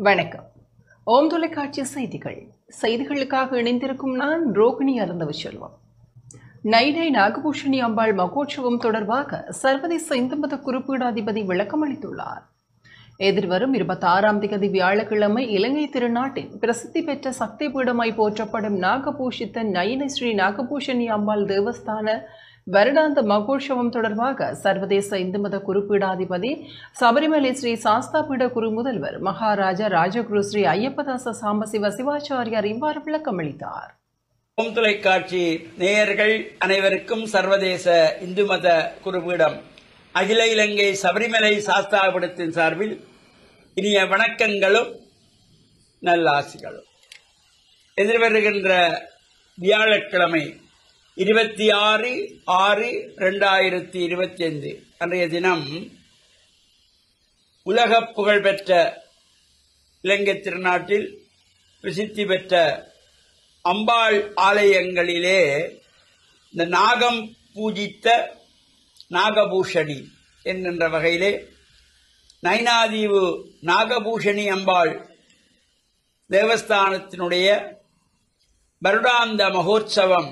வணக்கம். ஓம் தொலைக்காட்சி செய்திகளுக்காக இணைந்திருக்கும் நான் ரோகிணி அருந்தவச்செல்வம். நைனை நாகபூஷணி அம்பாள் மகோற்சவம் தொடர்பாக சர்வதேச இந்து மத குறிப்பீடாதிபதி விளக்கம் அளித்துள்ளார். எதிர்வரும் 26ஆம் தேதி வியாழக்கிழமை இலங்கை திருநாட்டின் பிரசித்தி பெற்ற சக்தி பீடமாய் போற்றப்படும் நாகபூஷித்த நயினை ஸ்ரீ நாகபூஷணி அம்பாள் தேவஸ்தான வருடாந்த மகோற்சவம் தொடர்பாக சர்வதேச இந்து மத குறிப்பீடாதிபதி சபரிமலை ஸ்ரீ சாஸ்தாபீட குரு முதல்வர் மகாராஜா ராஜகுரு ஸ்ரீ ஐயப்பதாச சாம்பசிவ சிவாச்சாரியார் இவ்வாறு விளக்கம் அளித்தார். ஓம் தொலைக்காட்சி நேயர்கள் அனைவருக்கும் சர்வதேச இந்து மத குறிப்பீடம் அகில இலங்கை சபரிமலை சாஸ்தாபீடத்தின் சார்பில் இனிய வணக்கங்களும் நல்லாசிகளும். எதிர்வருகின்ற வியாழக்கிழமை 26/6/2025 அன்றைய தினம் உலக புகழ்பெற்ற இலங்கை திருநாட்டில் பிரசித்தி பெற்ற அம்பாள் ஆலயங்களிலே இந்த நாகம் பூஜித்த நாகபூஷணி என்கின்ற வகையிலே நைனாதீவு நாகபூஷணி அம்பாள் தேவஸ்தானத்தினுடைய வருடாந்த மகோற்சவம்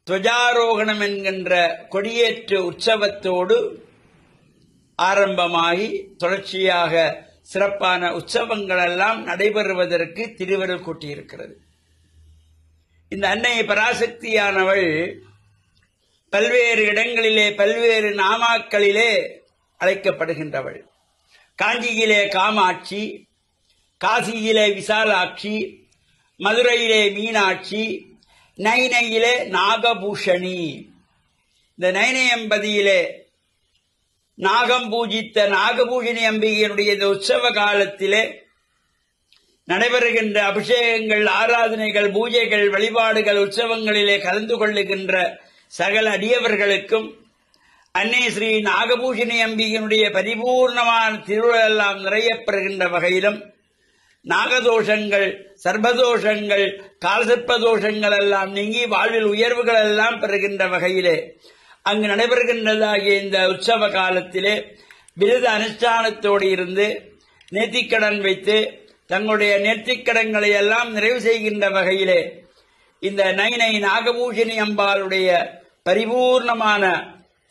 துவஜாரோகணம் என்கின்ற கொடியேற்று உற்சவத்தோடு ஆரம்பமாகி தொடர்ச்சியாக சிறப்பான உற்சவங்கள் எல்லாம் நடைபெறுவதற்கு திருவருள் கூட்டியிருக்கிறது. இந்த அன்னை பராசக்தியானவள் பல்வேறு இடங்களிலே பல்வேறு நாமாக்களிலே அழைக்கப்படுகின்றவள். காஞ்சியிலே காமாட்சி, காசியிலே விசாலாட்சி, மதுரையிலே மீனாட்சி, நைனையிலே நாகபூஷணி. இந்த நைனை அம்பதியிலே நாகம் பூஜித்த நாகபூஷணி அம்பிகையினுடைய இந்த உற்சவ காலத்திலே நடைபெறுகின்ற அபிஷேகங்கள், ஆராதனைகள், பூஜைகள், வழிபாடுகள், உற்சவங்களிலே கலந்து கொள்ளுகின்ற சகல அடியவர்களுக்கும் அன்னை ஸ்ரீ நாகபூஷணி அம்பிகையினுடைய பரிபூர்ணமான திருவுருள் எல்லாம் நிறையப்பெறுகின்ற வகையிலும் நாகதோஷங்கள், சர்பதோஷங்கள், காலசர்ப்பதோஷங்கள் எல்லாம் நீங்கி வாழ்வில் உயர்வுகள் எல்லாம் பெறுகின்ற வகையிலே அங்கு நடைபெறுகின்றதாகிய இந்த உற்சவ காலத்திலே விரத அனுஷ்டானத்தோடு இருந்து நேர்த்திக்கடன் வைத்து தங்களுடைய நேர்த்திக்கடன்களை எல்லாம் நிறைவு செய்கின்ற வகையிலே இந்த நைனை நாகபூஷணி அம்பாளுடைய பரிபூர்ணமான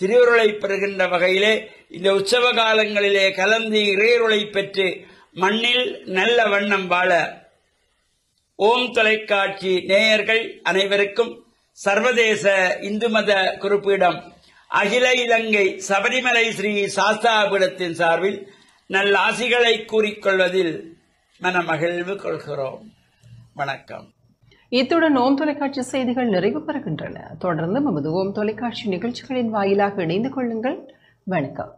திருவருளை பெறுகின்ற வகையிலே இந்த உற்சவ காலங்களிலே கலந்து இறையருளை பெற்று மண்ணில் நல்ல வண்ணம் வாழ ஓம் தொலைக்காட்சி நேயர்கள் அனைவருக்கும் சர்வதேச இந்து மத குறிப்பீடம் அகில இலங்கை சபரிமலை ஸ்ரீ சாஸ்தாபீடத்தின் சார்பில் நல்ல ஆசிகளை கூறிக்கொள்வதில் மனமகிழ்வு கொள்கிறோம். வணக்கம். இத்துடன் ஓம் தொலைக்காட்சி செய்திகள் நிறைவு பெறுகின்றன. தொடர்ந்து நமது ஓம் தொலைக்காட்சி நிகழ்ச்சிகளின் வாயிலாக இணைந்து கொள்ளுங்கள். வணக்கம்.